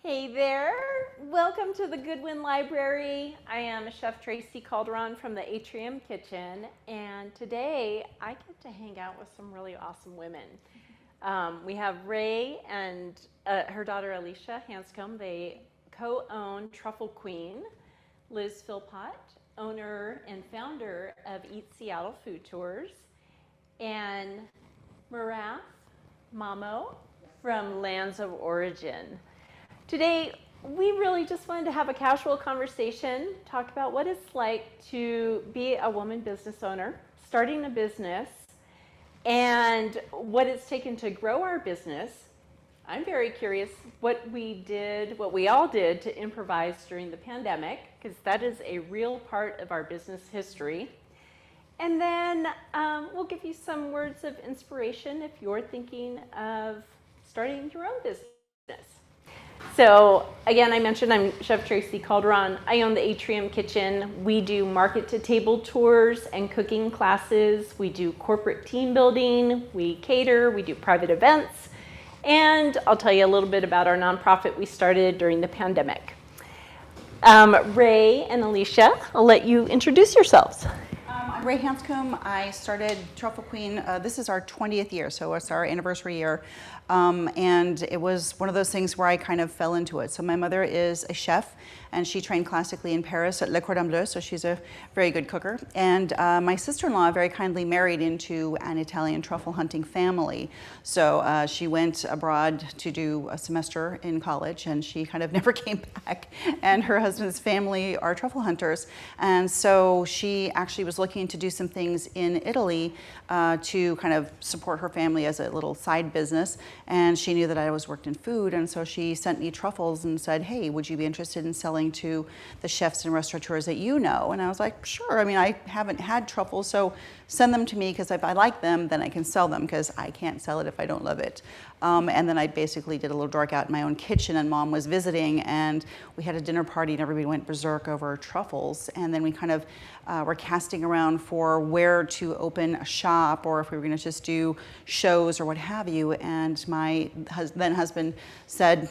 Hey there, welcome to the Goodwin Library. I am Chef Traci Calderon from the Atrium Kitchen, and today I get to hang out with some really awesome women. We have Rei and her daughter Alicia Hanscomb. They co-own Truffle Queen. Liz Philpot, owner and founder of Eat Seattle Food Tours, and Meeraf Mamo from Lands of Origin. Today, we really just wanted to have a casual conversation, talk about what it's like to be a woman business owner, starting a business, and what it's taken to grow our business. I'm very curious what we all did to improvise during the pandemic, because that is a real part of our business history. And then we'll give you some words of inspiration if you're thinking of starting your own business. So again, I mentioned I'm Chef Traci Calderon. I own the Atrium Kitchen. We do market-to-table tours and cooking classes. We do corporate team building. We cater. We do private events. And I'll tell you a little bit about our nonprofit we started during the pandemic. Rei and Alicia, I'll let you introduce yourselves. I'm Rei Hanscomb. I started Truffle Queen. This is our 20th year, so it's our anniversary year. And it was one of those things where I kind of fell into it. So my mother is a chef, and she trained classically in Paris at Le Cordon Bleu, so she's a very good cooker. And my sister-in-law very kindly married into an Italian truffle hunting family. So she went abroad to do a semester in college, and she kind of never came back. And her husband's family are truffle hunters. And so she actually was looking to do some things in Italy to kind of support her family as a little side business. And she knew that I always worked in food, and so she sent me truffles and said, hey, would you be interested in selling to the chefs and restaurateurs that you know? And I was like, sure. I mean, I haven't had truffles, so send them to me, because if I like them, then I can sell them, because I can't sell it if I don't love it. And then I basically did a little dark out in my own kitchen, and Mom was visiting, and we had a dinner party, and everybody went berserk over truffles. And then we kind of were casting around for where to open a shop, or if we were going to just do shows or what have you. And my then husband said,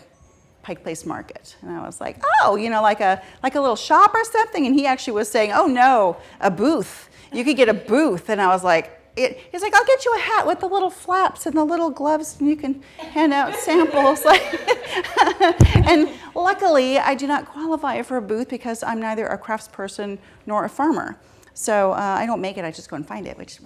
Pike Place Market. And I was like, oh, you know, like a little shop or something. And he actually was saying, oh no, a booth. You could get a booth. And I was like, he's like, I'll get you a hat with the little flaps and the little gloves, and you can hand out samples. And luckily, I do not qualify for a booth because I'm neither a craftsperson nor a farmer. So I don't make it, I just go and find it, which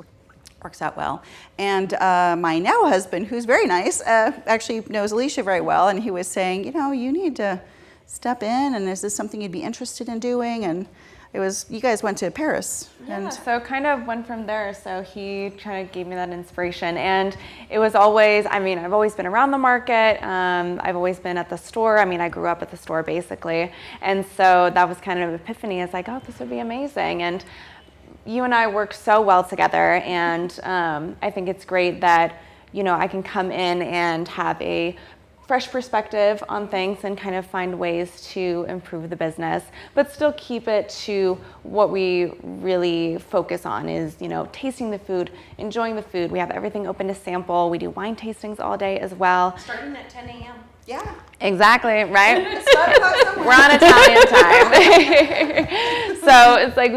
works out well. And my now husband, who's very nice, actually knows Alicia very well, and he was saying, you know, you need to step in, and is this something you'd be interested in doing? And it was, you guys went to Paris. Yeah, and so kind of went from there. So he kind of gave me that inspiration, and it was always, I mean, I've always been around the market. I've always been at the store. I mean, I grew up at the store basically. And so that was kind of an epiphany. It's like, oh, this would be amazing. And you and I work so well together, and I think it's great that, you know, I can come in and have a fresh perspective on things and kind of find ways to improve the business, but still keep it to what we really focus on is, you know, tasting the food, enjoying the food. We have everything open to sample. We do wine tastings all day as well. Starting at 10 a.m. yeah. Exactly, right? We're on Italian time.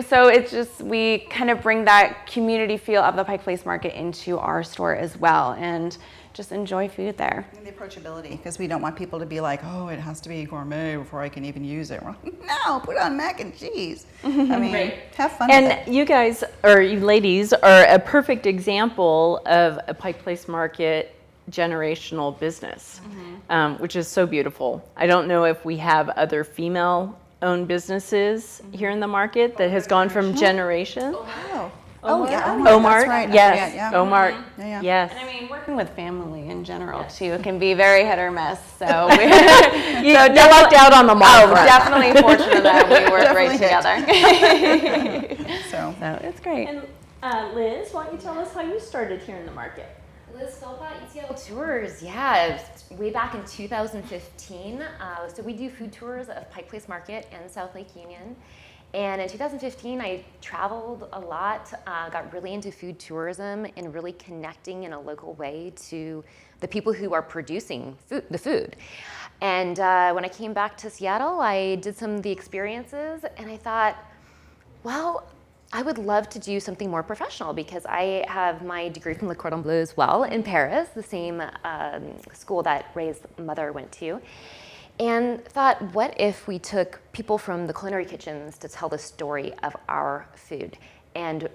So it's just, we kind of bring that community feel of the Pike Place Market into our store as well, and just enjoy food there. And the approachability, because we don't want people to be like, oh, it has to be gourmet before I can even use it. We're like, no, put on mac and cheese. I mean, have fun with it. And you guys, or you ladies, are a perfect example of a Pike Place Market generational business, which is so beautiful. I don't know if we have other female-owned businesses here in the market that has gone from generation. Oh, yeah. Omar, that's right. yes. Yeah. Omar, Yeah. yes. And I mean, working with family in general too, it can be very hit or miss. So you lucked out on the mark. Oh, definitely fortunate that we work great Definitely together. So It's great. And Liz, why don't you tell us how you started here in the market? Liz Philpot, Eat Seattle Tours, yeah, way back in 2015. So we do food tours of Pike Place Market and South Lake Union. And in 2015, I traveled a lot, got really into food tourism and really connecting in a local way to the people who are producing the food. And when I came back to Seattle, I did some of the experiences, and I thought, well, I would love to do something more professional because I have my degree from Le Cordon Bleu as well in Paris, the same school that Rei's mother went to. And thought, what if we took people from the culinary kitchens to tell the story of our food? And,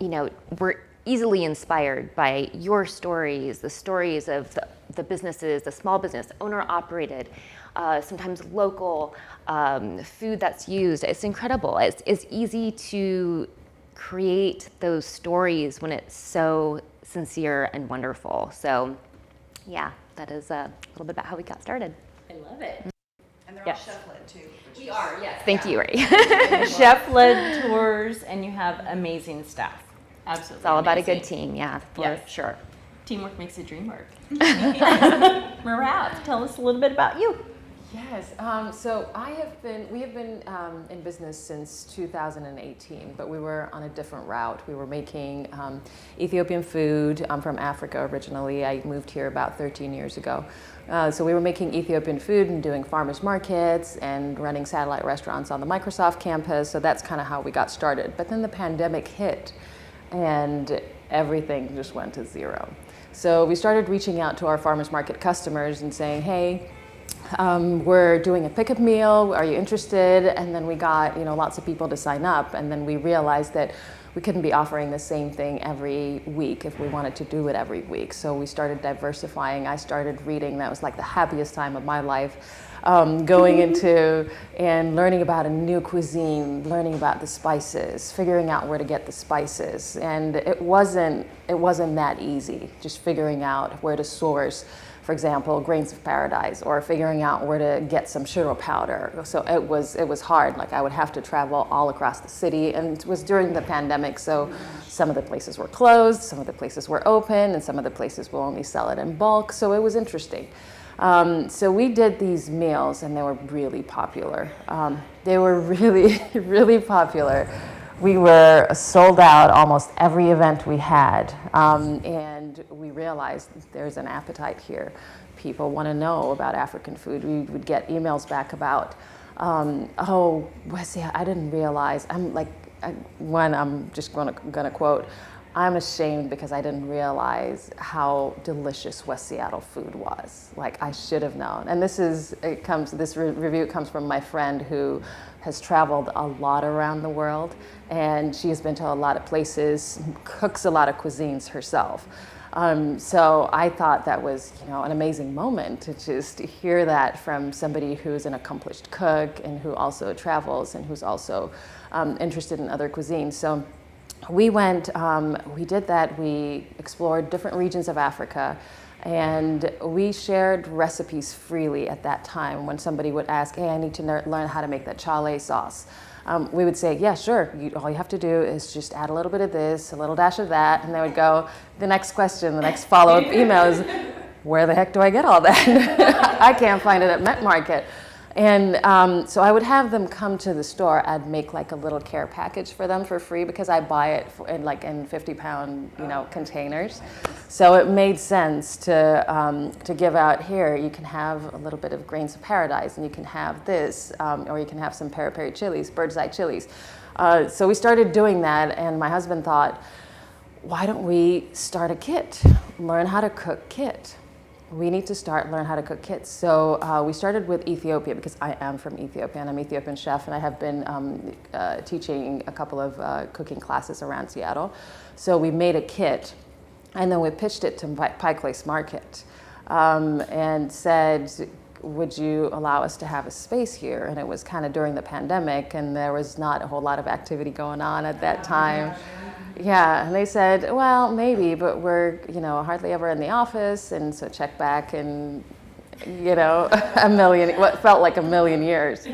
we're easily inspired by your stories, the stories of the businesses, the small business, owner-operated, sometimes local food that's used. It's incredible. It's easy to create those stories when it's so sincere and wonderful. So, yeah, that is a little bit about how we got started. I love it. And they're Yes. all chef-led too. We are, yes. Thank you, Rei. Chef-led tours, and you have amazing staff. Absolutely. It's all about a good amazing. team, yeah, for Yes. sure. Teamwork makes the dream work. Meeraf, tell us a little bit about you. Yes, so we have been in business since 2018, but we were on a different route. We were making Ethiopian food. I'm from Africa originally. I moved here about 13 years ago. So we were making Ethiopian food and doing farmers markets and running satellite restaurants on the Microsoft campus. So that's kind of how we got started. But then the pandemic hit and everything just went to zero. So we started reaching out to our farmers market customers and saying, hey, we're doing a pickup meal, are you interested? And then we got lots of people to sign up, and then we realized that we couldn't be offering the same thing every week if we wanted to do it every week. So we started diversifying. I started reading. That was like the happiest time of my life, going into and learning about a new cuisine, learning about the spices, figuring out where to get the spices. And it wasn't that easy, just figuring out where to source, for example, grains of paradise, or figuring out where to get some sugar powder. So it was hard. Like I would have to travel all across the city, and it was during the pandemic, so some of the places were closed, some of the places were open, and some of the places will only sell it in bulk. So it was interesting. So we did these meals, and they were really popular. They were really, really popular. We were sold out almost every event we had, and we realized there's an appetite here. People want to know about African food. We would get emails back about, oh, Wesley, I didn't realize. I'm just going to quote, I'm ashamed because I didn't realize how delicious West Seattle food was. Like I should have known. And this review comes from my friend who has traveled a lot around the world, and she has been to a lot of places, cooks a lot of cuisines herself. So I thought that was, an amazing moment to just hear that from somebody who's an accomplished cook and who also travels and who's also interested in other cuisines. So we went, we did that. We explored different regions of Africa, and we shared recipes freely at that time. When somebody would ask, hey, I need to learn how to make that chale sauce, we would say, yeah, sure. All you have to do is just add a little bit of this, a little dash of that, and they would go, the next question, the next follow-up email is, where the heck do I get all that? I can't find it at Met Market. And so I would have them come to the store. I'd make like a little care package for them for free because I buy it in 50-pound containers. So it made sense to give out here. You can have a little bit of grains of paradise, and you can have this, or you can have some peri-peri chilies, bird's eye chilies. So we started doing that, and my husband thought, why don't we start a kit? Learn how to cook kit. We need to learn how to cook kits. So we started with Ethiopia because I am from Ethiopia, and I'm an Ethiopian chef, and I have been teaching a couple of cooking classes around Seattle. So we made a kit, and then we pitched it to Pike Place Market, and said, would you allow us to have a space here? And it was kind of during the pandemic, and there was not a whole lot of activity going on at that time. Yeah, and they said, well, maybe, but we're, hardly ever in the office, and so check back in, what felt like a million years.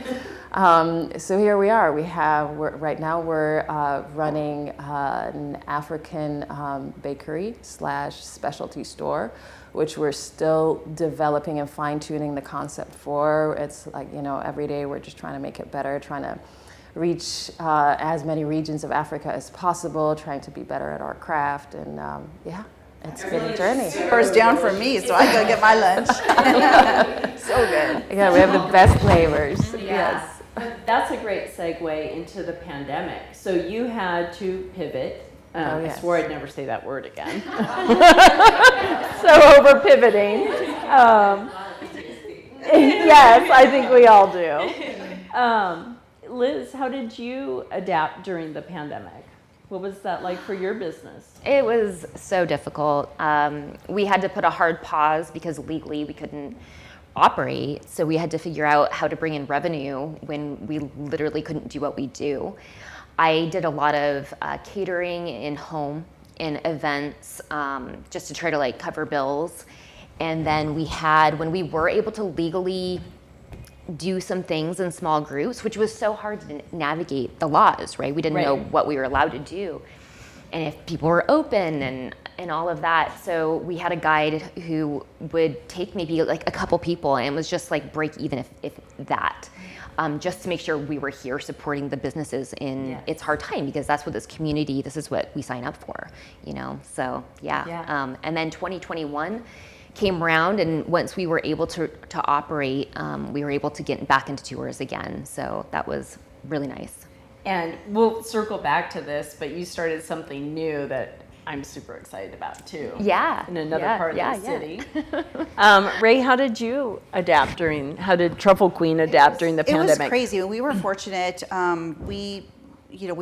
So here we are. Right now we're running an African bakery / specialty store, which we're still developing and fine-tuning the concept for. It's like, every day we're just trying to make it better, trying to reach as many regions of Africa as possible, trying to be better at our craft, and It's been a journey. First down for me, so I go get my lunch. So good. Yeah, we have the best flavors. Yes. That's a great segue into the pandemic. So you had to pivot. I swore I'd never say that word again. So over pivoting. Yes, I think we all do. Liz, how did you adapt during the pandemic? What was that like for your business? It was so difficult. We had to put a hard pause because legally we couldn't operate. So we had to figure out how to bring in revenue when we literally couldn't do what we do. I did a lot of catering in home and events just to try to like cover bills. And then when we were able to legally do some things in small groups, which was so hard to navigate the laws, right? We didn't know what we were allowed to do and if people were open and all of that. So we had a guide who would take maybe like a couple people and it was just like break even if that, just to make sure we were here supporting the businesses in its hard time, because that's what this is what we sign up for, you know? So and then 2021, came around, and once we were able to operate, we were able to get back into tours again. So that was really nice. And we'll circle back to this, but you started something new that I'm super excited about too. Yeah. In another part of the city. Rei, how did Truffle Queen adapt during the pandemic? It was crazy. We were fortunate. We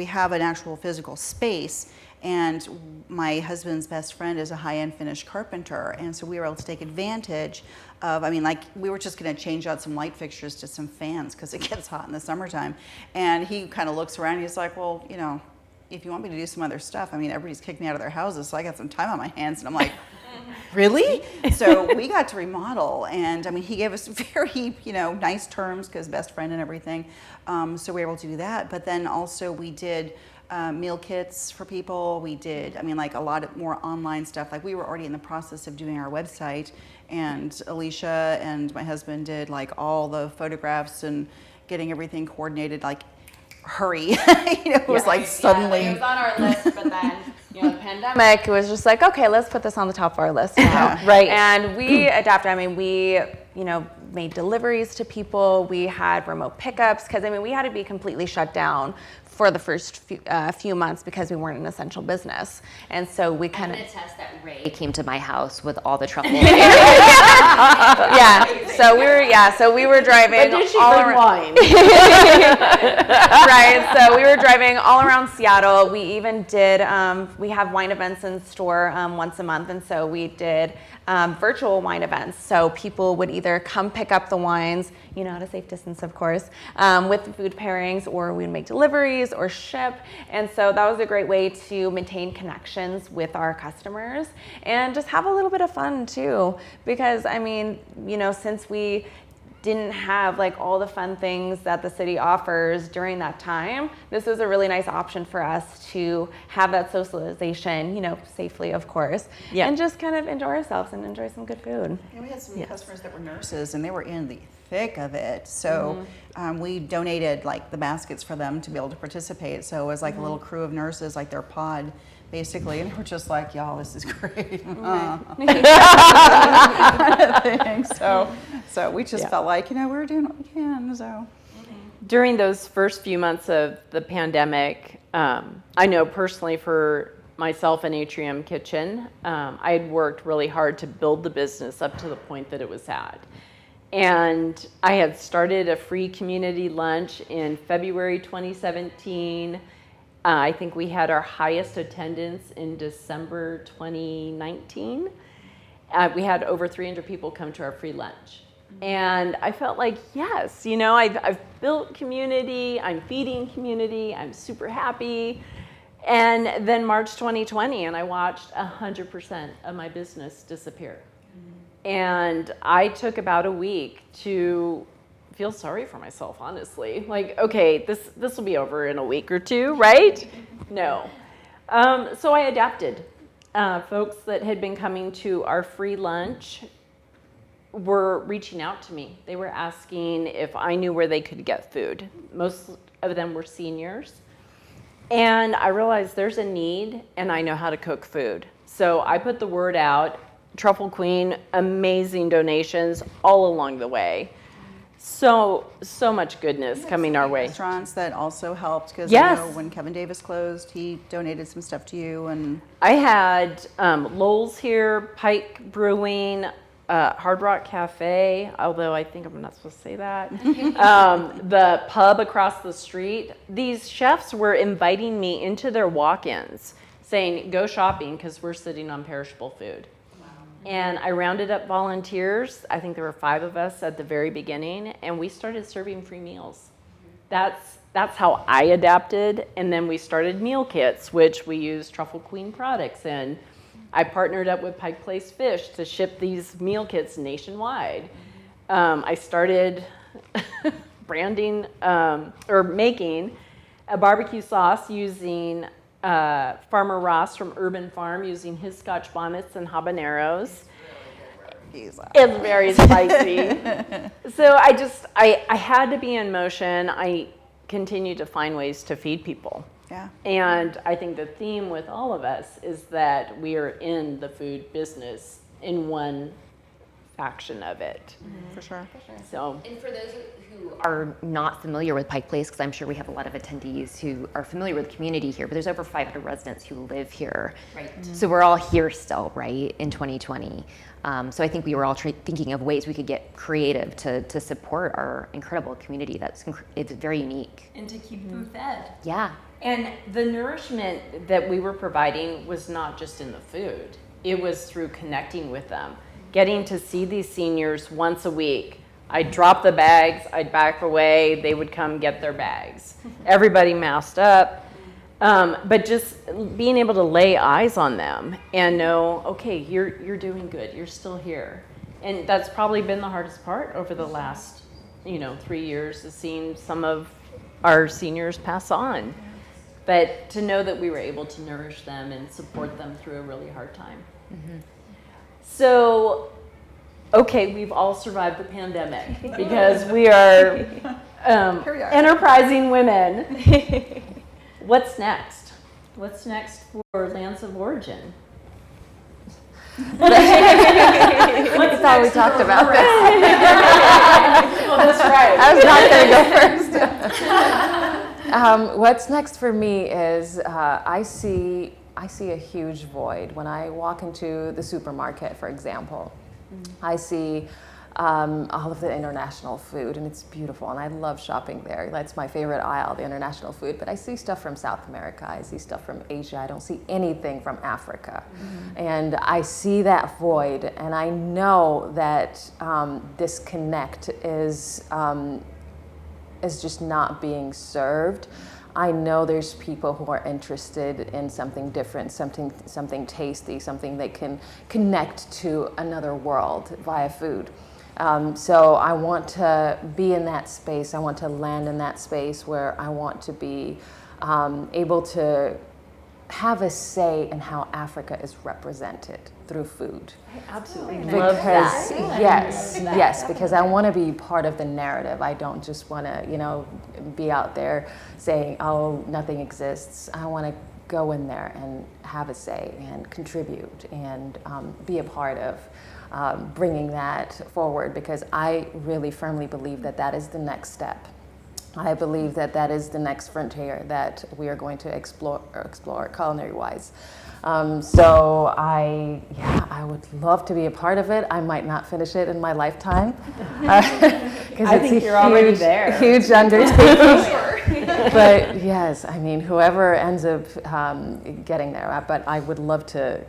have an actual physical space. And my husband's best friend is a high-end Finnish carpenter, and so we were able to take advantage of, we were just going to change out some light fixtures to some fans because it gets hot in the summertime. And he kind of looks around and he's like, well, if you want me to do some other stuff, everybody's kicked me out of their houses, so I got some time on my hands. And I'm like, really? So we got to remodel, and he gave us very, nice terms because best friend and everything. So we were able to do that. But then also we did meal kits for people. We did, a lot of more online stuff. Like we were already in the process of doing our website, and Alicia and my husband did all the photographs and getting everything coordinated. Hurry, it was suddenly. It was on our list, but then the pandemic was just like, okay, let's put this on the top of our list now. Right. And we adapted. We made deliveries to people. We had remote pickups because we had to be completely shut down for the first few months because we weren't an essential business, and so we kind of. I can attest that Rei came to my house with all the truffle. So we were driving. But did she bring wine? Right. So we were driving all around Seattle. We even did. We have wine events in store once a month, and so we did virtual wine events. So people would either come pick up the wines, at a safe distance, of course, with the food pairings, or we'd make deliveries or ship. And so that was a great way to maintain connections with our customers and just have a little bit of fun too. Because since we didn't have all the fun things that the city offers during that time, this was a really nice option for us to have that socialization, safely, of course, and just kind of enjoy ourselves and enjoy some good food. We had some customers that were nurses, and they were in the thick of it. So we donated the baskets for them to be able to participate. So it was a little crew of nurses, their pod, basically, and we're just like, y'all, this is great. So we just felt like, we're doing what we can. So during those first few months of the pandemic, I know personally for myself and Atrium Kitchen, I had worked really hard to build the business up to the point that it was at. And I had started a free community lunch in February 2017. I think we had our highest attendance in December 2019. We had over 300 people come to our free lunch. And I felt like, yes, I've built community, I'm feeding community, I'm super happy. And then March 2020, and I watched 100% of my business disappear. And I took about a week to feel sorry for myself, honestly. Okay, this will be over in a week or two, right? No. So I adapted. Folks that had been coming to our free lunch were reaching out to me. They were asking if I knew where they could get food. Most of them were seniors. And I realized there's a need, and I know how to cook food. So I put the word out. Truffle Queen, amazing donations all along the way. So much goodness coming our way. Restaurants that also helped because Yes. I know when Kevin Davis closed, he donated some stuff to you. And I had Lowell's here, Pike Brewing, Hard Rock Cafe, although I think I'm not supposed to say that. The pub across the street. These chefs were inviting me into their walk-ins, saying, go shopping because we're sitting on perishable food. And I rounded up volunteers. I think there were 5 of us at the very beginning, and we started serving free meals. That's how I adapted. And then we started meal kits, which we use Truffle Queen products in. I partnered up with Pike Place Fish to ship these meal kits nationwide. I started branding or making a barbecue sauce using Farmer Ross from Urban Farm, using his Scotch bonnets and habaneros. It's very spicy. So I had to be in motion. I continue to find ways to feed people. yeah. And I think the theme with all of us is that we are in the food business in one faction of it. For sure. So And for those who are not familiar with Pike Place, because I'm sure we have a lot of attendees who are familiar with the community here, but there's over 500 residents who live here. Right. So we're all here still, right, in 2020. So I think we were all thinking of ways we could get creative to support our incredible community. It's very unique. and to keep them fed. Yeah. And the nourishment that we were providing was not just in the food. It was through connecting with them, getting to see these seniors once a week. I'd drop the bags, I'd back away, they would come get their bags. Everybody masked up, but just being able to lay eyes on them and know, okay, you're doing good, you're still here. And that's probably been the hardest part over the last, 3 years, is seeing some of our seniors pass on. But to know that we were able to nourish them and support them through a really hard time. Mm-hmm. So, okay, we've all survived the pandemic because we are enterprising women. What's next? What's next for Lands of Origin? That's all we talked about. Well, that's right. I was not going to go first. What's next for me is I see a huge void when I walk into the supermarket, for example. I see all of the international food, and it's beautiful, and I love shopping there. That's my favorite aisle, the international food. But I see stuff from South America, I see stuff from Asia, I don't see anything from Africa. And I see that void, and I know that disconnect is just not being served. I know there's people who are interested in something different, something tasty, something they can connect to another world via food. So I want to be in that space. I want to land in that space where I want to be able to have a say in how Africa is represented through food. Absolutely. Because yes, because I want to be part of the narrative. I don't just want to, be out there saying, "Oh, nothing exists." I want to go in there and have a say and contribute and be a part of bringing that forward, because I really firmly believe that that is the next step. I believe that that is the next frontier that we are going to explore culinary-wise. So I would love to be a part of it. I might not finish it in my lifetime because I think you're already there. Huge undertaking. But yes, I mean, whoever ends up getting there. But I would love to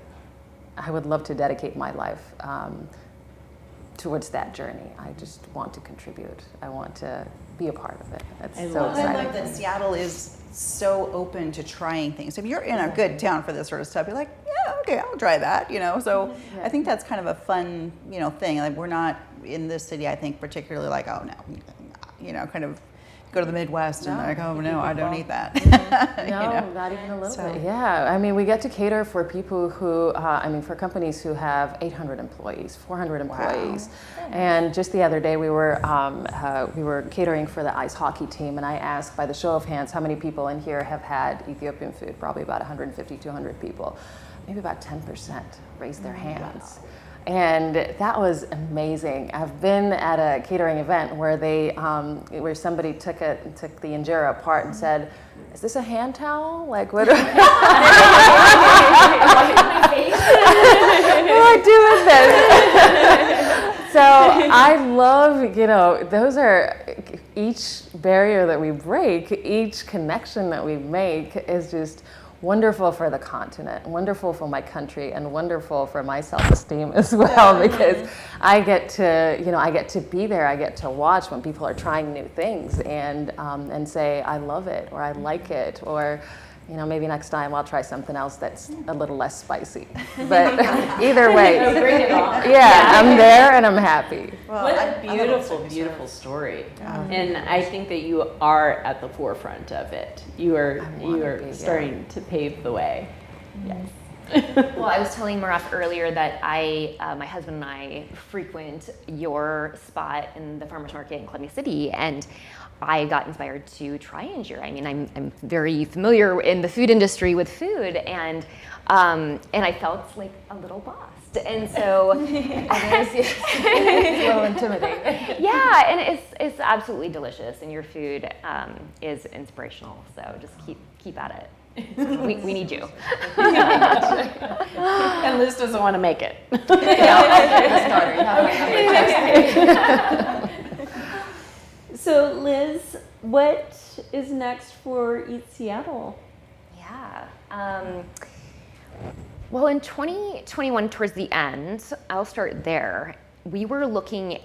dedicate my life towards that journey. I just want to contribute. I want to be a part of it. That's so exciting. I love that Seattle is so open to trying things. If you're in a good town for this sort of stuff, you're like, yeah, okay, I'll try that, So I think that's kind of a fun, thing. Like, we're not in this city, I think, particularly like, oh no, kind of go to the Midwest and like, oh no, I don't eat that. No, not even a little bit. Yeah, I mean, we get to cater for people who, for companies who have 800 employees, 400 employees. Wow. And just the other day, we were catering for the ice hockey team, and I asked, by the show of hands, how many people in here have had Ethiopian food? Probably about 150, 200 people. maybe about 10% raised their hands. And that was amazing. I've been at a catering event where where somebody took the injera apart and said, "Is this a hand towel? Like, what do I do with this?" So I love, those are, each barrier that we break, each connection that we make is just wonderful for the continent, wonderful for my country, and wonderful for my self-esteem as well, because I get to be there. I get to watch when people are trying new things and say, I love it, or I like it, or maybe next time I'll try something else that's a little less spicy. But either way, Bring it on. yeah, I'm there and I'm happy. Well, what a beautiful, beautiful story. And I think that you are at the forefront of it. You are starting to pave the way. Yes. Well, I was telling Meeraf earlier that my husband and I frequent your spot in the farmers market in Columbia City, and I got inspired to try injera. I mean, I'm very familiar in the food industry with food, and I felt like a little lost. And so It's a little intimidating. yeah, and it's absolutely delicious, and your food is inspirational. So just keep at it. We need you. And Liz doesn't want to make it. So Liz, what is next for Eat Seattle? Yeah. Well, in 2021, towards the end, I'll start there. We were looking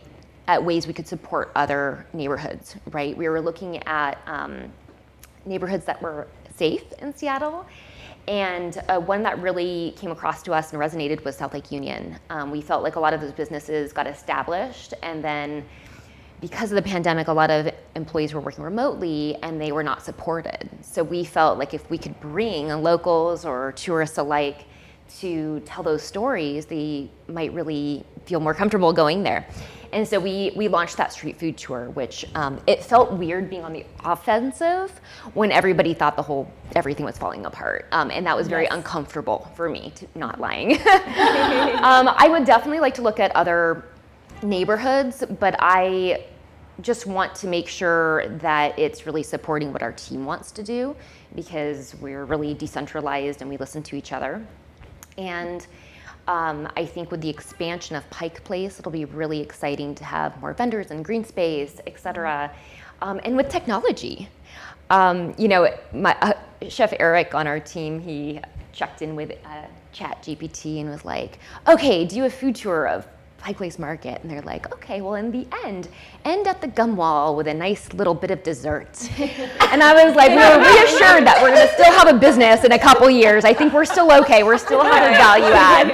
at ways we could support other neighborhoods, right? We were looking at neighborhoods that were safe in Seattle. And one that really came across to us and resonated was South Lake Union. We felt like a lot of those businesses got established, and then because of the pandemic, a lot of employees were working remotely and they were not supported. So we felt like if we could bring locals or tourists alike to tell those stories, they might really feel more comfortable going there. And so we launched that street food tour, which it felt weird being on the offensive when everybody thought everything was falling apart. And that was very uncomfortable for me, not lying. I would definitely like to look at other neighborhoods, but I just want to make sure that it's really supporting what our team wants to do, because we're really decentralized and we listen to each other. And I think with the expansion of Pike Place, it'll be really exciting to have more vendors and green space, et cetera. And with technology, my Chef Eric on our team, he checked in with Chat GPT and was like, okay, do a food tour of Pike Place Market, and they're like, okay, well, in the end at the gum wall with a nice little bit of dessert. And I was like, we're reassured that we're gonna still have a business in a couple years. I think we're still okay. We're still having value add.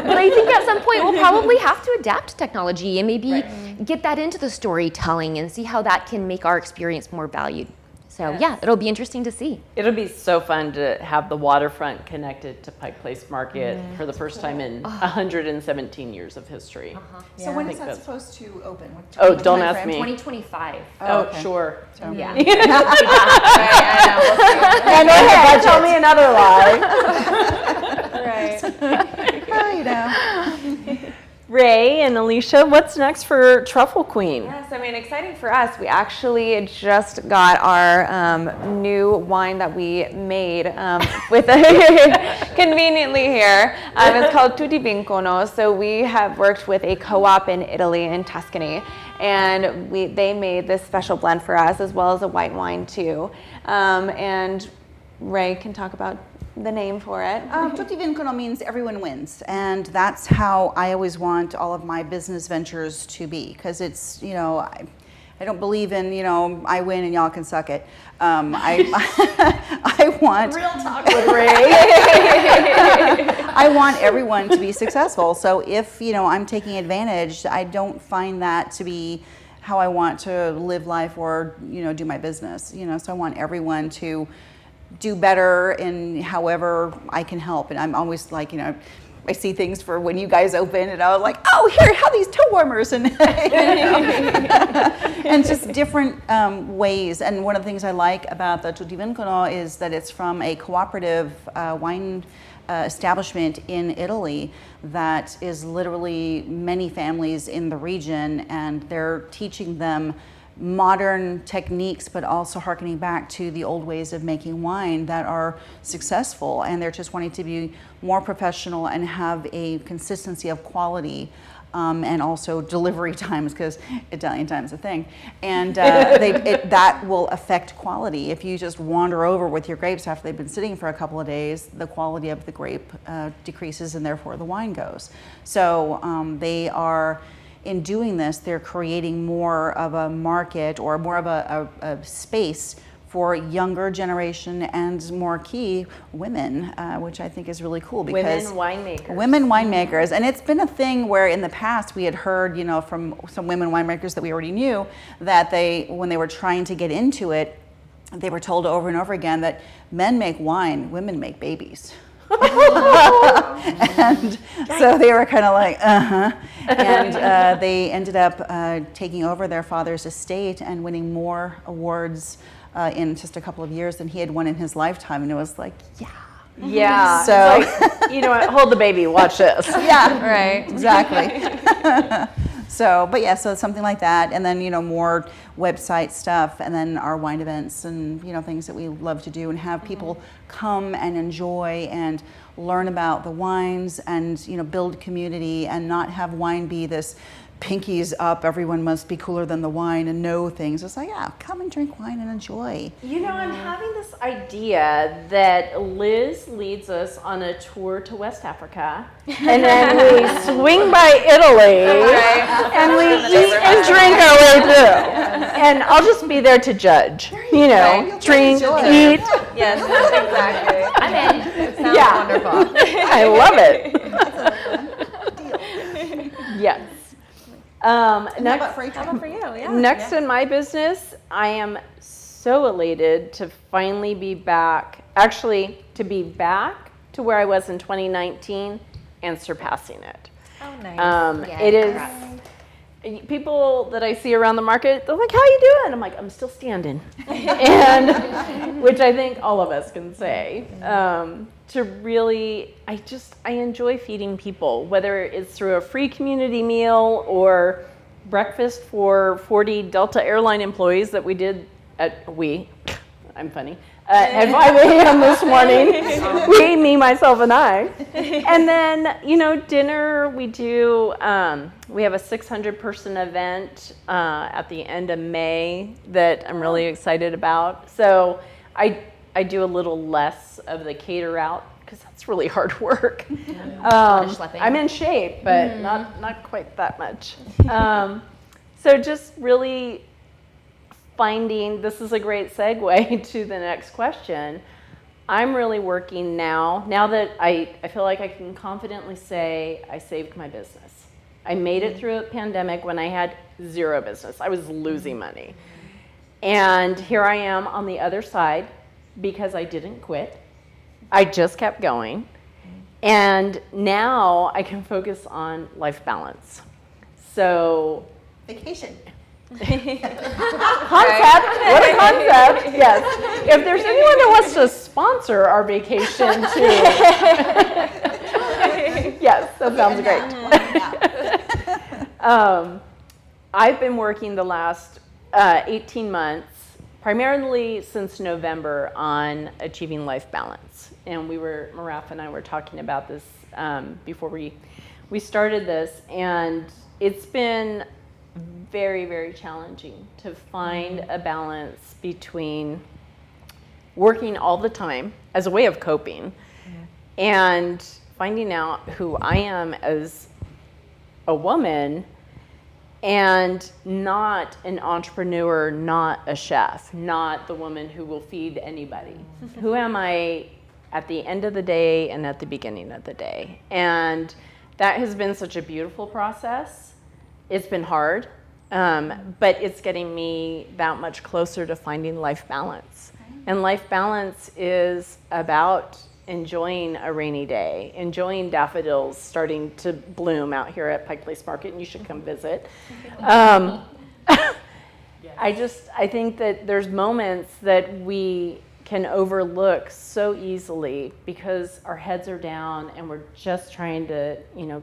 But I think at some point we'll probably have to adapt to technology and maybe get that into the storytelling and see how that can make our experience more valued. So yeah, it'll be interesting to see. It'll be so fun to have the waterfront connected to Pike Place Market for the first time in 117 years of history. So when is that supposed to open? Oh, don't ask me. 2025. Oh, okay. sure. So, Yeah. Tell me another lie. Rei and Alicia, what's next for Truffle Queen? Yes, I mean, exciting for us. We actually just got our new wine that we made with conveniently here. It's called Tutti Vincono. So we have worked with a co-op in Italy, in Tuscany, and they made this special blend for us, as well as a white wine too. And Rei can talk about the name for it. Tutti Vincono means everyone wins, and that's how I always want all of my business ventures to be, because it's, I don't believe in, I win and y'all can suck it. I want real talk with Rei. I want everyone to be successful. So if I'm taking advantage, I don't find that to be how I want to live life or do my business. So I want everyone to do better in however I can help. And I'm always like, I see things for when you guys open, and I was like, oh, here, have these toe warmers, and and just different ways. And one of the things I like about the Tutti Vincono is that it's from a cooperative wine establishment in Italy that is literally many families in the region, and they're teaching them modern techniques, but also harkening back to the old ways of making wine that are successful, and they're just wanting to be more professional and have a consistency of quality. And also delivery times, because Italian time's a thing, and that will affect quality. If you just wander over with your grapes after they've been sitting for a couple of days, the quality of the grape decreases, and therefore the wine goes. So they are, in doing this, they're creating more of a market, or more of a space for younger generation and more key women, which I think is really cool, because women winemakers. And it's been a thing where in the past we had heard, from some women winemakers that we already knew, that when they were trying to get into it, they were told over and over again that men make wine, women make babies. And so they were kind of like, and they ended up taking over their father's estate and winning more awards in just a couple of years than he had won in his lifetime. And it was like, Yeah. So, like, you know what, hold the baby, watch this. yeah, Right. exactly. So, but yeah, so something like that. And then, more website stuff, and then our wine events, and, things that we love to do, and have people come and enjoy and learn about the wines, and, build community, and not have wine be this pinkies up, everyone must be cooler than the wine and know things. It's like, yeah, come and drink wine and enjoy. I'm having this idea that Liz leads us on a tour to West Africa, and then we swing by Italy, and we eat and drink our way through. And I'll just be there to judge, drink, eat. Yes, exactly. I'm in. Sounds wonderful. I love it. Yes. Next, For How about for you? Yeah. next in my business, I am so elated to finally be back, to be back to where I was in 2019 and surpassing it. Oh, nice. It is, people that I see around the market, they're like, how you doing? I'm like, I'm still standing. And, which I think all of us can say. To really, I enjoy feeding people, whether it's through a free community meal or breakfast for 40 Delta airline employees that we did I'm funny, at 5 a.m. this morning. Me, myself, and I. And then, dinner, we do, we have a 600-person event at the end of May that I'm really excited about. So I do a little less of the cater out, because that's really hard work. I'm in shape, but not quite that much. So just really finding, this is a great segue to the next question. I'm really working now that I feel like I can confidently say I saved my business. I made it through a pandemic when I had zero business. I was losing money. And here I am on the other side, because I didn't quit. I just kept going. And now I can focus on life balance. So, Vacation. concept, what a concept, yes. If there's anyone that wants to sponsor our vacation too. Yes, that sounds great. I've been working the last 18 months, primarily since November, on achieving life balance. And Meeraf and I were talking about this before we started this, and it's been very, very challenging to find a balance between working all the time as a way of coping and finding out who I am as a woman, and not an entrepreneur, not a chef, not the woman who will feed anybody. Who am I at the end of the day and at the beginning of the day? And that has been such a beautiful process. It's been hard, but it's getting me that much closer to finding life balance. And life balance is about enjoying a rainy day, enjoying daffodils starting to bloom out here at Pike Place Market, and you should come visit. I think that there's moments that we can overlook so easily because our heads are down and we're just trying to,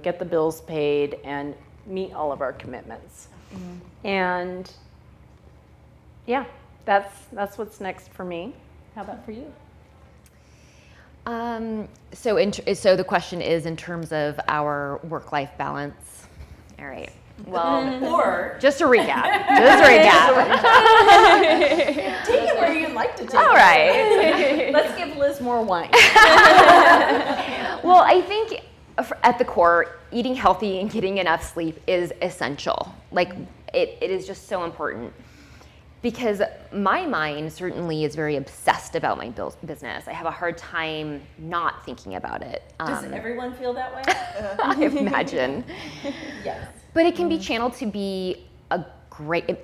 get the bills paid and meet all of our commitments. And yeah, that's what's next for me. How about for you? So the question is in terms of our work-life balance. All right. Well, Or just to recap. take it where you'd like to take it. All right. Let's give Liz more wine. Well, I think at the core, eating healthy and getting enough sleep is essential. Like it is just so important. Because my mind certainly is very obsessed about my business. I have a hard time not thinking about it. Does everyone feel that way? I imagine. Yes. But it can be channeled to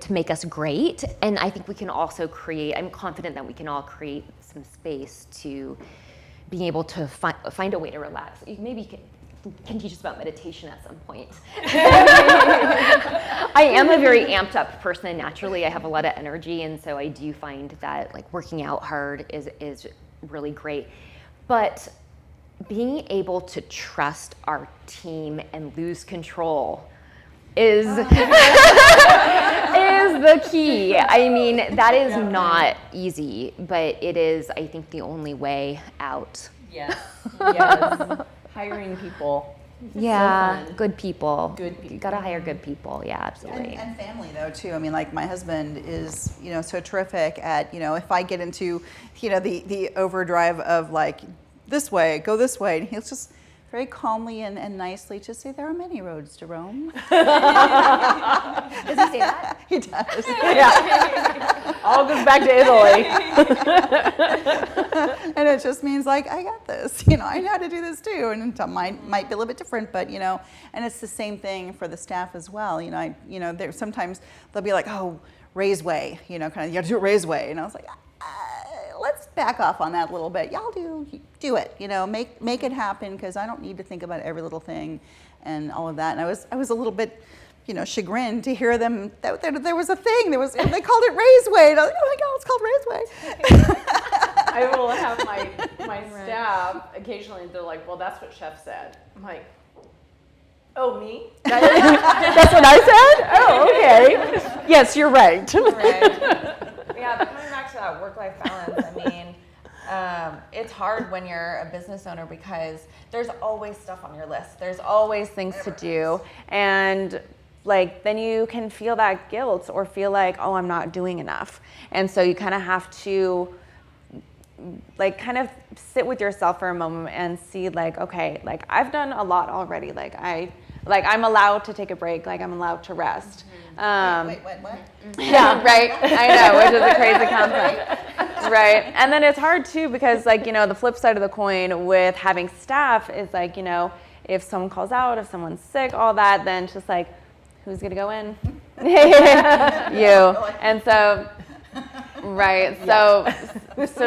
make us great. And I think we can also I'm confident that we can all create some space to being able to find a way to relax. Maybe you can teach us about meditation at some point. I am a very amped up person naturally. I have a lot of energy, and so I do find that like working out hard is really great. But being able to trust our team and lose control is the key. I mean, that is not easy, but it is, I think, the only way out. Yes. Hiring people. Yeah, So good people. Good people. You gotta hire good people. Yeah, absolutely. And family though too. I mean, like my husband is, so terrific at, if I get into, the overdrive of like this way, go this way, and he'll just very calmly and nicely just say, there are many roads to Rome. Does he say that? He does. Yeah. All goes back to Italy. And it just means like, I got this, I know how to do this too. And some might be a little bit different, but and it's the same thing for the staff as well. Sometimes they'll be like, oh, Rei's way, you gotta do it Rei's way. And I was like, let's back off on that a little bit. Y'all do it, make it happen, because I don't need to think about every little thing and all of that. And I was a little bit, chagrined to hear them that there was a thing. They called it Rei's way. And I was like, oh my God, it's called Rei's way. I will have my staff occasionally. They're like, well, that's what Chef said. I'm like, oh, me? That's what I said? Oh, okay. Yes, you're right. Yeah, but coming back to that work-life balance, I mean, it's hard when you're a business owner because there's always stuff on your list. There's always things to do. And like, then you can feel that guilt or feel like, oh, I'm not doing enough. And so you kind of have to like kind of sit with yourself for a moment and see like, okay, like I've done a lot already. I'm allowed to take a break. Like I'm allowed to rest. Wait, what? Yeah, right. I know, which is a crazy concept. Right. And then it's hard too because like, the flip side of the coin with having staff is like, if someone calls out, if someone's sick, all that, then just like, who's going to go in? You. And so, right. So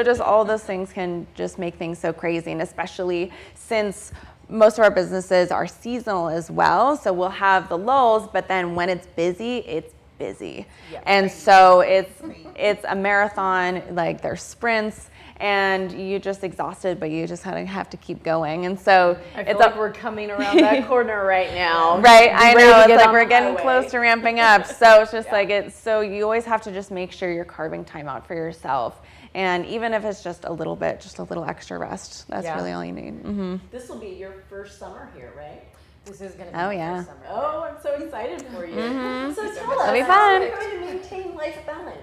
just all those things can just make things so crazy. And especially since most of our businesses are seasonal as well. So we'll have the lulls, but then when it's busy, it's busy. Yeah. And so it's a marathon, like there's sprints and you're just exhausted, but you just kind of have to keep going. And so I feel like we're coming around that corner right now. Right, I know, it's like we're getting close to ramping up. So it's just so you always have to just make sure you're carving time out for yourself. And even if it's just a little bit, just a little extra rest, that's really all you need. Mm-hmm. This will be your first summer here, right? This is going to be my first summer. Oh, I'm so excited for you. Mm-hmm. So tell It'll us, be how fun. are you going to maintain life balance?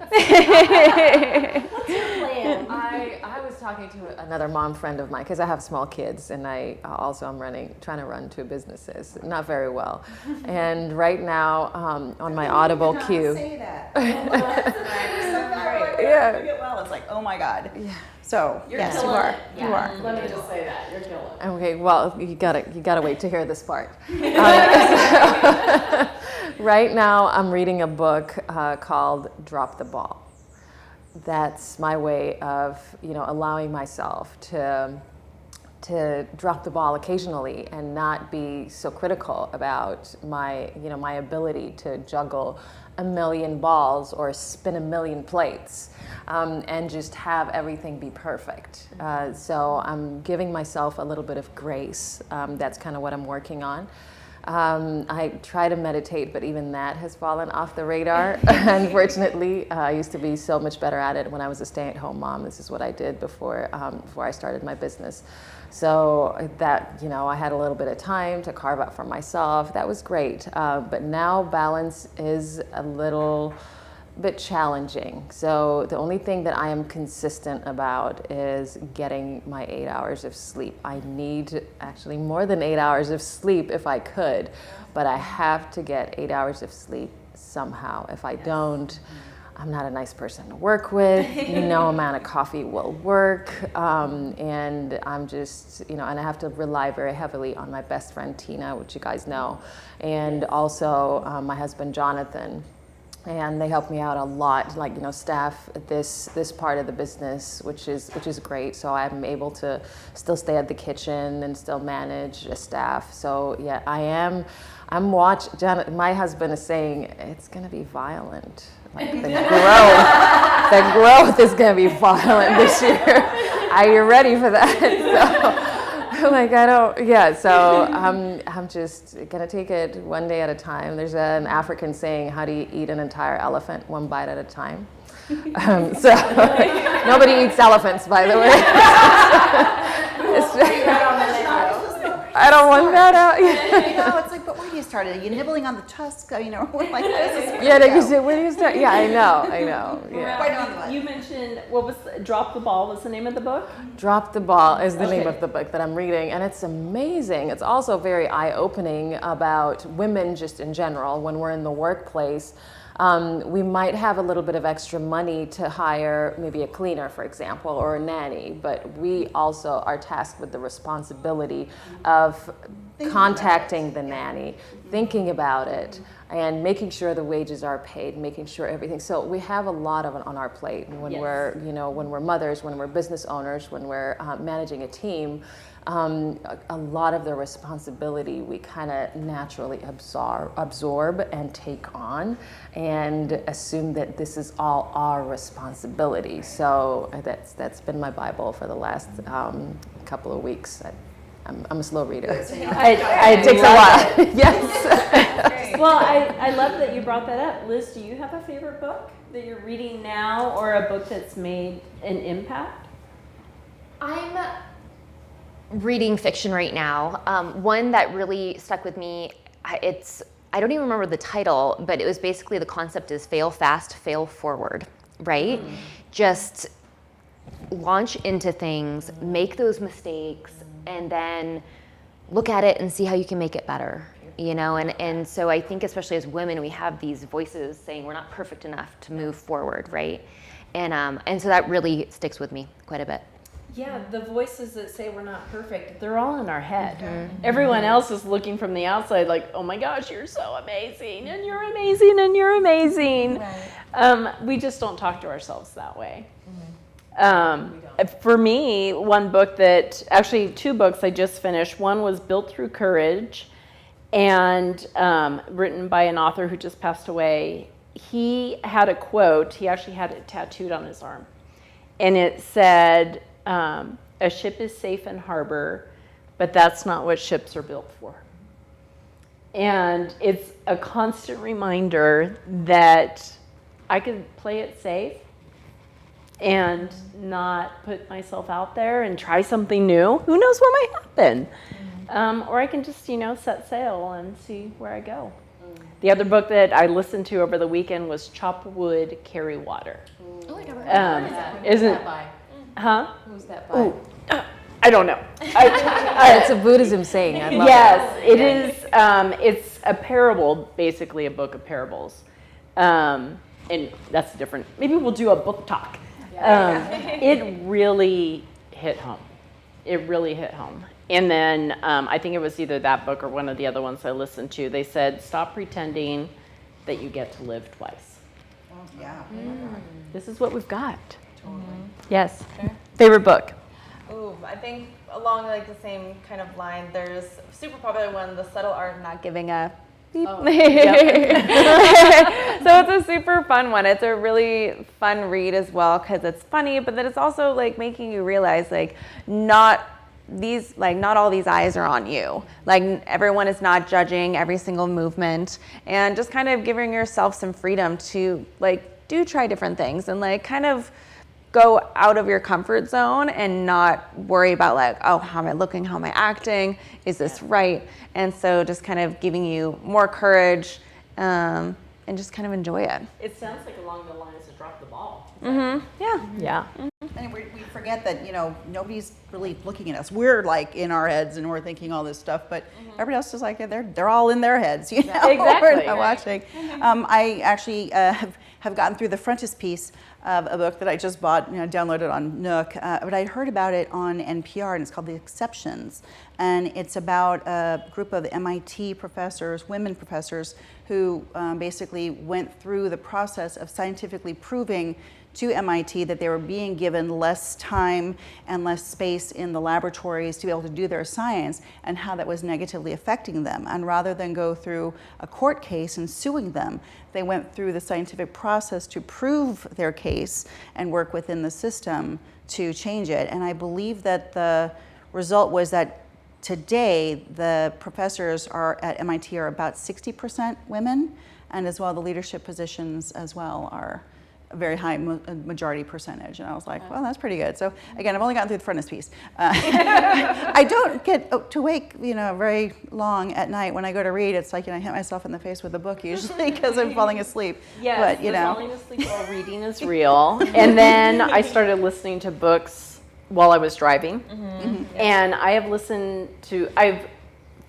What's your plan? I was talking to another mom friend of mine because I have small kids and I also am trying to run two businesses, not very well. And right now on my Audible queue. Say that. Yeah. Well, it's like, oh my God. Yeah. So yes, killing you are. it. You are. Let me just say that. You're killing it. Okay, well, you gotta wait to hear this part. Right now, I'm reading a book called Drop the Ball. That's my way of, allowing myself to to drop the ball occasionally and not be so critical about my ability to juggle a million balls or spin a million plates, and just have everything be perfect. So I'm giving myself a little bit of grace. That's kind of what I'm working on. I try to meditate, but even that has fallen off the radar. Unfortunately, I used to be so much better at it when I was a stay-at-home mom. This is what I did before I started my business. So that, I had a little bit of time to carve out for myself. That was great. But now balance is a little bit challenging. So the only thing that I am consistent about is getting my 8 hours of sleep. I need actually more than 8 hours of sleep if I could, but I have to get 8 hours of sleep somehow. If I don't, I'm not a nice person to work with. No amount of coffee will work. And I'm just, and I have to rely very heavily on my best friend, Tina, which you guys know, and also my husband, Jonathan. And they help me out a lot, staff this part of the business, which is great. So I'm able to still stay at the kitchen and still manage a staff. So yeah, I'm watching. My husband is saying it's going to be violent. Like the growth is going to be violent this year. Are you ready for that? So I'm just gonna take it one day at a time. There's an African saying, how do you eat an entire elephant? One bite at a time. So nobody eats elephants, by the way. I don't want that out. It's like, but where do you start? Are you nibbling on the tusk? We're like, where do you start? Yeah, I know. Yeah. You mentioned, Drop the Ball was the name of the book? Drop the Ball is the name of the book that I'm reading, and it's amazing. It's also very eye-opening about women just in general. When we're in the workplace, we might have a little bit of extra money to hire maybe a cleaner, for example, or a nanny, but we also are tasked with the responsibility of contacting the nanny, thinking about it, and making sure the wages are paid, making sure everything. So we have a lot of it on our plate when we're mothers, when we're business owners, when we're managing a team. A lot of the responsibility we kind of naturally absorb and take on and assume that this is all our responsibility. So that's been my Bible for the last couple of weeks. I'm a slow reader. It takes a while. Yes. Well, I love that you brought that up. Liz, do you have a favorite book that you're reading now, or a book that's made an impact? I'm reading fiction right now. One that really stuck with me, I don't even remember the title, but it was basically the concept is fail fast, fail forward, right? Just launch into things, make those mistakes, and then look at it and see how you can make it better, and so I think especially as women, we have these voices saying we're not perfect enough to move forward, right? And so that really sticks with me quite a bit. Yeah, the voices that say we're not perfect, they're all in our head. Mm-hmm. Everyone else is looking from the outside like, oh my gosh, you're so amazing, and you're amazing, and you're amazing. Right. We just don't talk to ourselves that way. Mm-hmm. For me, two books I just finished. One was Built Through Courage, and written by an author who just passed away. He had a quote, he actually had it tattooed on his arm, and it said, a ship is safe in harbor, but that's not what ships are built for. And it's a constant reminder that I could play it safe and not put myself out there and try something new. Who knows what might happen? Or I can just, set sail and see where I go. The other book that I listened to over the weekend was Chop Wood, Carry Water. Oh, I never heard of that. Who's that by? Huh? Who's that by? I don't know. It's a Buddhism saying. I love it is. It's a parable, basically a book of parables. And that's different. Maybe we'll do a book talk. It really hit home. And then I think it was either that book or one of the other ones I listened to. They said, stop pretending that you get to live twice. Oh, yeah. This is what we've got. Totally. Yes. Favorite book? Ooh, I think along like the same kind of line, there's a super popular one, The Subtle Art of Not Giving a Beep. So it's a super fun one. It's a really fun read as well because it's funny, but then it's also like making you realize like not all these eyes are on you. Like everyone is not judging every single movement, and just kind of giving yourself some freedom to like do try different things and like kind of go out of your comfort zone and not worry about like, oh, how am I looking? How am I acting? Is this right? And so just kind of giving you more courage and just kind of enjoy it. It sounds like along the lines of Drop the Ball. Mm-hmm. Yeah. Yeah. And we forget that, nobody's really looking at us. We're like in our heads and we're thinking all this stuff, but everybody else is like, they're all in their heads, Exactly. We're not watching. I actually have gotten through the frontispiece of a book that I just bought, downloaded on Nook, but I heard about it on NPR, and it's called The Exceptions. And it's about a group of MIT professors, women professors, who basically went through the process of scientifically proving to MIT that they were being given less time and less space in the laboratories to be able to do their science, and how that was negatively affecting them. And rather than go through a court case and suing them, they went through the scientific process to prove their case and work within the system to change it. And I believe that the result was that today the professors at MIT are about 60% women, and as well the leadership positions as well are a very high majority percentage. And I was like, well, that's pretty good. So again, I've only gotten through the frontispiece. I don't get to wake, very long at night when I go to read. It's like, I hit myself in the face with a book usually because I'm falling asleep. Yes, but, falling asleep while reading is real. And then I started listening to books while I was driving. Mm-hmm. And I've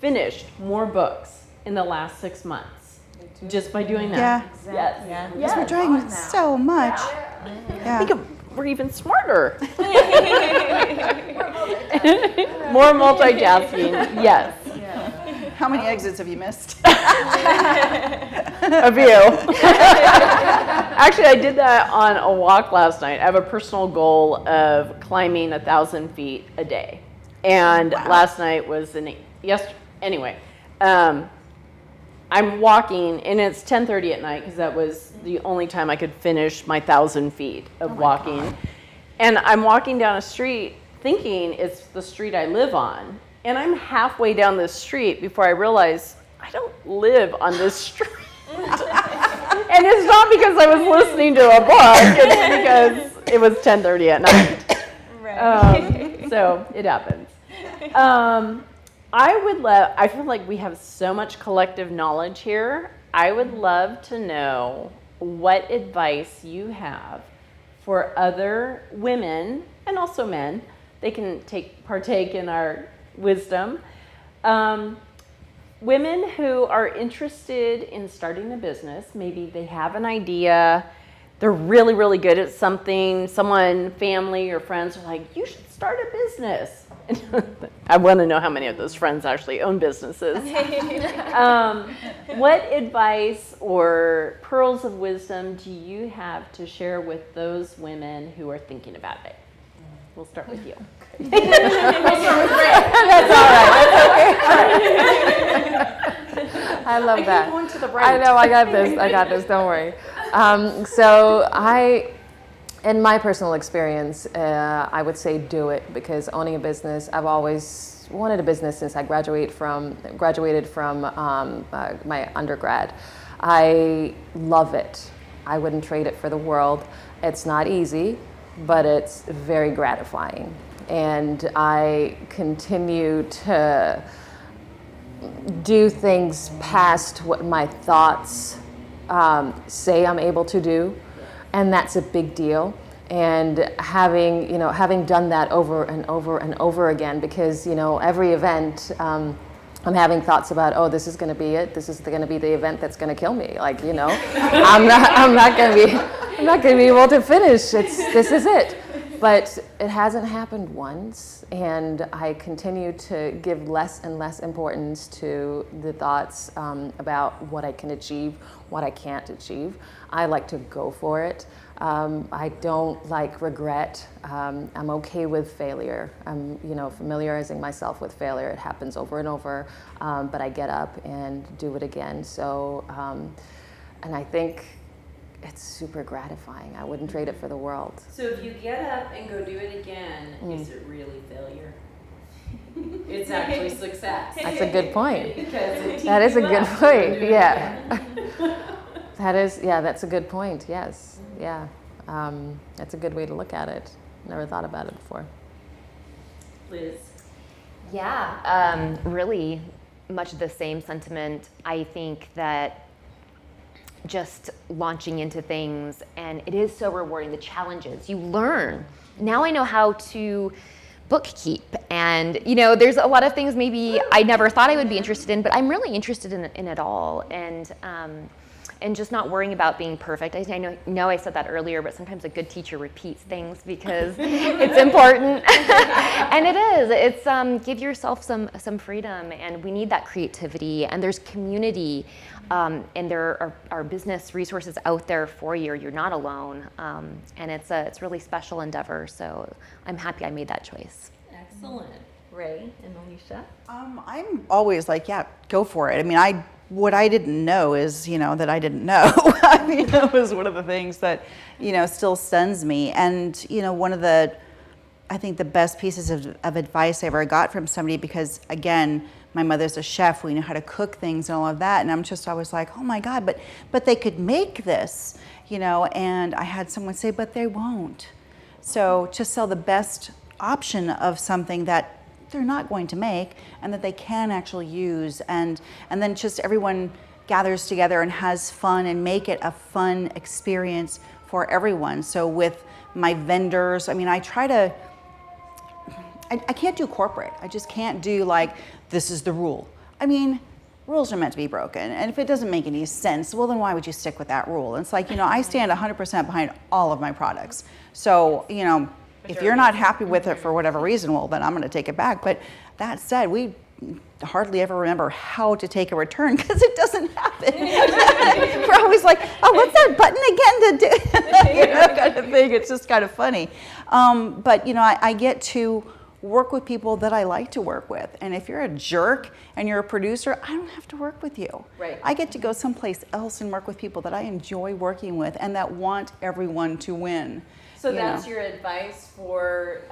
finished more books in the last 6 months. Just by doing that. Yeah. Exactly. Yes. Yeah. Because we're driving so much. Yeah. I think we're even smarter. More multitasking. Yes. Yeah. How many exits have you missed? A few. Actually, I did that on a walk last night. I have a personal goal of climbing 1,000 feet a day. And last night was anyway. I'm walking, and it's 10:30 at night because that was the only time I could finish my 1,000 feet of walking. God. And I'm walking down a street thinking it's the street I live on. And I'm halfway down this street before I realize I don't live on this street. And it's not because I was listening to a book, it's because it was 10:30 at night. Right. So it happens. I feel like we have so much collective knowledge here. I would love to know what advice you have for other women and also men. They can partake in our wisdom. Women who are interested in starting a business, maybe they have an idea, they're really, really good at something, family or friends are like, you should start a business. I want to know how many of those friends actually own businesses. What advice or pearls of wisdom do you have to share with those women who are thinking about it? We'll start with you. We'll start with Ray. That's all right. That's okay. I love that. Going to the right. I know. I got this. Don't worry. In my personal experience, I would say do it, because owning a business, I've always wanted a business since I graduated from my undergrad. I love it. I wouldn't trade it for the world. It's not easy, but it's very gratifying. And I continue to do things past what my thoughts say I'm able to do. And that's a big deal. And having done that over and over and over again, because, every event, I'm having thoughts about, oh, this is going to be it. This is going to be the event that's going to kill me. I'm not going to be able to finish. This is it. But it hasn't happened once, and I continue to give less and less importance to the thoughts about what I can achieve, what I can't achieve. I like to go for it. I don't like regret. I'm okay with failure. I'm, familiarizing myself with failure. It happens over and over, but I get up and do it again. So, and I think it's super gratifying. I wouldn't trade it for the world. So if you get up and go do it again, is it really failure? It's actually success. That's a good point. Because That is a good point. Yeah. That's a good point. Yes. Yeah. That's a good way to look at it. Never thought about it before. Liz. Yeah, really much the same sentiment. I think that just launching into things, and it is so rewarding, the challenges you learn. Now I know how to bookkeep, and there's a lot of things maybe I never thought I would be interested in, but I'm really interested in it all, and just not worrying about being perfect. I know I said that earlier, but sometimes a good teacher repeats things because it's important. And it is. It's give yourself some freedom, and we need that creativity. And there's community, and there are business resources out there for you. You're not alone, and it's a really special endeavor. So I'm happy I made that choice. Excellent. Rei and Alicia. I'm always like, yeah, go for it. I mean, what I didn't know is, that I didn't know. I mean, that was one of the things that, still stuns me. And, one of I think the best pieces of advice I ever got from somebody, because again, my mother's a chef, we know how to cook things and all of that. And I'm just always like, oh my God, but they could make this, and I had someone say, but they won't. So just sell the best option of something that they're not going to make and that they can actually use, and then just everyone gathers together and has fun and make it a fun experience for everyone. So with my vendors, I mean, I can't do corporate. I just can't do like, this is the rule. I mean, rules are meant to be broken, and if it doesn't make any sense, well then why would you stick with that rule? And it's like, I stand 100% behind all of my products. So, if you're not happy with it for whatever reason, well, then I'm going to take it back. But that said, we hardly ever remember how to take a return because it doesn't happen. We're always like, oh, what's that button again to do? Kind of thing. It's just kind of funny. But, I get to work with people that I like to work with. And if you're a jerk and you're a producer, I don't have to work with you. Right. I get to go someplace else and work with people that I enjoy working with and that want everyone to win. So that's your advice for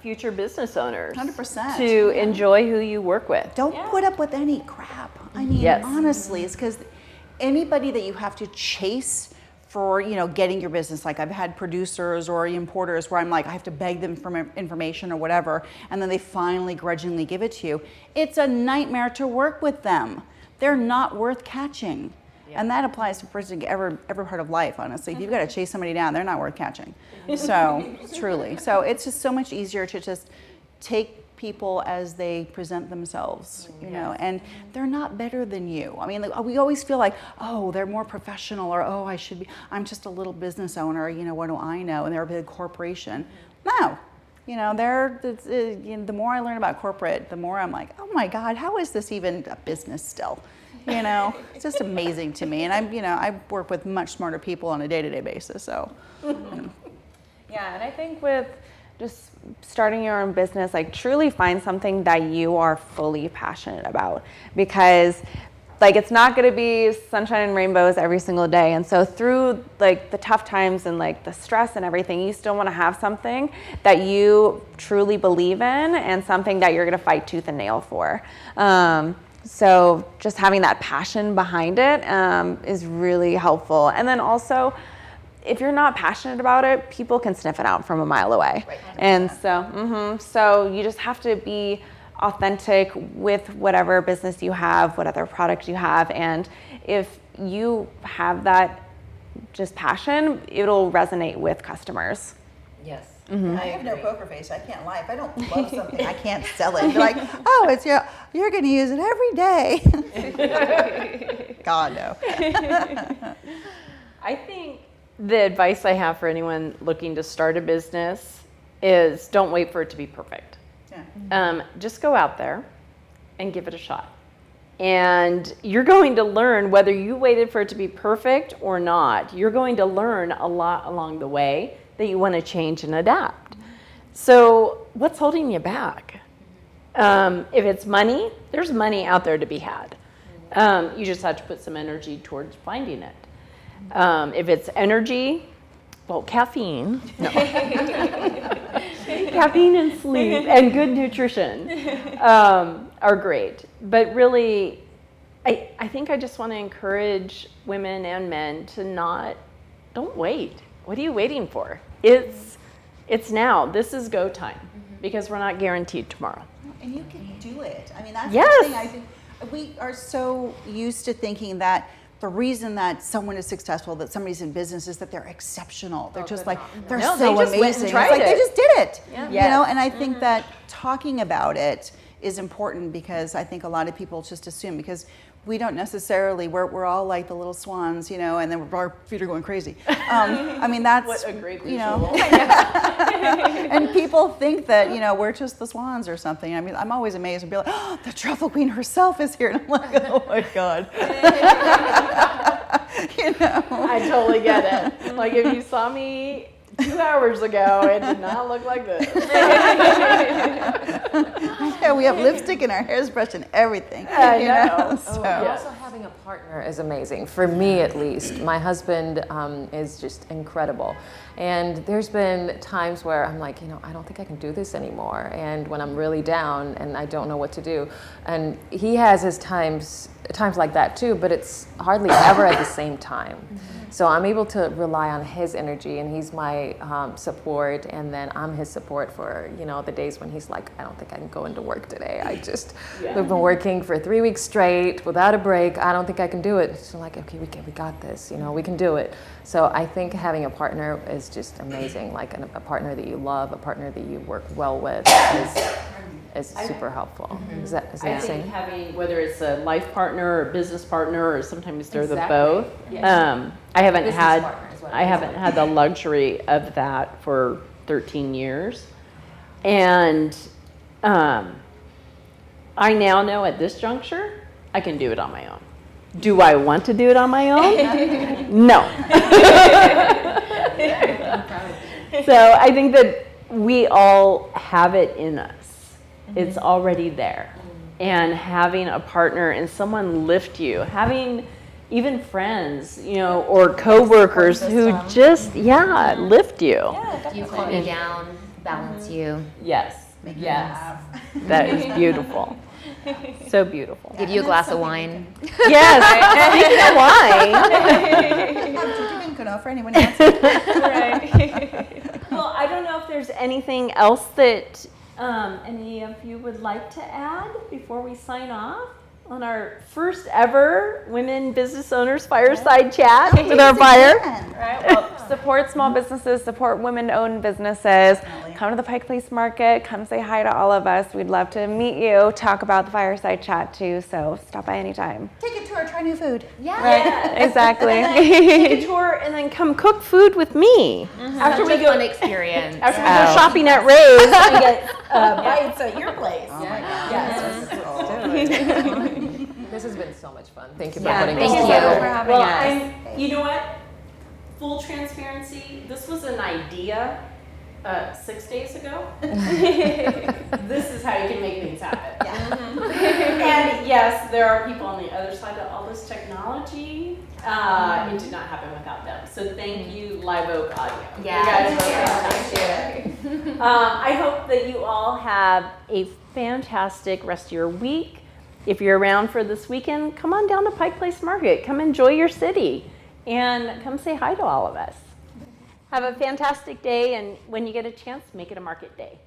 future business owners. 100%. To enjoy who you work with. Don't put up with any crap. I mean, honestly, it's because anybody that you have to chase for, getting your business, like I've had producers or importers where I'm like, I have to beg them for information or whatever, and then they finally grudgingly give it to you. It's a nightmare to work with them. They're not worth catching. And that applies to every part of life, honestly. If you've got to chase somebody down, they're not worth catching. So, truly. So it's just so much easier to just take people as they present themselves, and they're not better than you. I mean, we always feel like, oh, they're more professional, or, oh, I'm just a little business owner, what do I know? And they're a big corporation. No. The more I learn about corporate, the more I'm like, oh my God, how is this even a business still? It's just amazing to me. And I work with much smarter people on a day-to-day basis. So, Yeah, and I think with just starting your own business, like truly find something that you are fully passionate about, because like it's not going to be sunshine and rainbows every single day. And so through like the tough times and like the stress and everything, you still want to have something that you truly believe in and something that you're going to fight tooth and nail for. So just having that passion behind it is really helpful. And then also, if you're not passionate about it, people can sniff it out from a mile away. Right. And so you just have to be authentic with whatever business you have, what other product you have. And if you have that just passion, it'll resonate with customers. Yes. Mm-hmm. I have no poker face. I can't lie. If I don't love something, I can't sell it. They're like, oh, you're going to use it every day. God, no. I think the advice I have for anyone looking to start a business is don't wait for it to be perfect. Yeah. Just go out there and give it a shot. And you're going to learn whether you waited for it to be perfect or not. You're going to learn a lot along the way that you want to change and adapt. So what's holding you back? If it's money, there's money out there to be had. You just have to put some energy towards finding it. If it's energy, well, caffeine. No. Caffeine and sleep and good nutrition are great. But really, I think I just want to encourage women and men to don't wait. What are you waiting for? It's now. This is go time because we're not guaranteed tomorrow. And you can do it. I mean, that's Yes. the thing. I think we are so used to thinking that the reason that someone is successful, that somebody's in business, is that they're exceptional. They're just like, they're No, so they just amazing. went and It's tried like they it. just did it. Yeah. You Yes. know, and I think that talking about it is important because I think a lot of people just assume because we don't necessarily, we're all like the little swans, you know, and then our feet are going crazy. I mean, that's, What a great you know, visual. and people think that, you know, we're just the swans or something. I mean, I'm always amazed and be like, oh, the Truffle Queen herself is here. And I'm like, oh my God. You know? I totally get it. Like if you saw me 2 hours ago, it did not look like this. Yeah, we have lipstick and our hair's brushed and everything. I you know. So. And also having a partner is amazing, for me at least. My husband is just incredible. And there's been times where I'm like, you know, I don't think I can do this anymore. And when I'm really down and I don't know what to do. And he has his times like that too, but it's hardly ever at the same time. So I'm able to rely on his energy, and he's my support, and then I'm his support for, you know, the days when he's like, I don't think I can go into work today. We've been working for 3 weeks straight without a break. I don't think I can do it. So I'm like, okay, we got this, you know, we can do it. So I think having a partner is just amazing, like a partner that you love, a partner that you work well with is super helpful. Is that I the same? think having, whether it's a life partner or business partner, or sometimes they're the Exactly. both. Yeah. I haven't Business had partner is what it I is. haven't had the luxury of that for 13 years, and I now know at this juncture I can do it on my own. Do I want to do it on my own? No. So I think that we all have it in us. It's already there. And having a partner and someone lift you, having even friends, you know, or coworkers who just, lift you. You calm you down, balance you, Yes. Yes. That is beautiful. So beautiful. give you a glass of wine. Yes. Speaking of wine. You can offer anyone else. Well, I don't know if there's anything else that any of you would like to add before we sign off on our first ever Women Business Owners Fireside Chat with our buyer. Right. Well, support small businesses, support women-owned businesses. Come to the Pike Place Market. Come say hi to all of us. We'd love to meet you, talk about the Fireside Chat too. So stop by anytime. Take a tour, try new food. Right. Exactly. Take a tour and then come cook food with me. After Such we a fun go experience. after we go shopping at Ray's, we get bites at your place. Oh my God. Yes. This has been so much fun. Thank you for Yeah, putting thank this you. together. for having Well, us. you know what? Full transparency, this was an idea 6 days ago. This is how you can make things happen. And yes, there are people on the other side of all this technology. It did not happen without them. So thank you, Live Oak Audio. Yeah. You guys were fantastic. I hope that you all have a fantastic rest of your week. If you're around for this weekend, come on down to Pike Place Market. Come enjoy your city and come say hi to all of us. Have a fantastic day, and when you get a chance, make it a market day.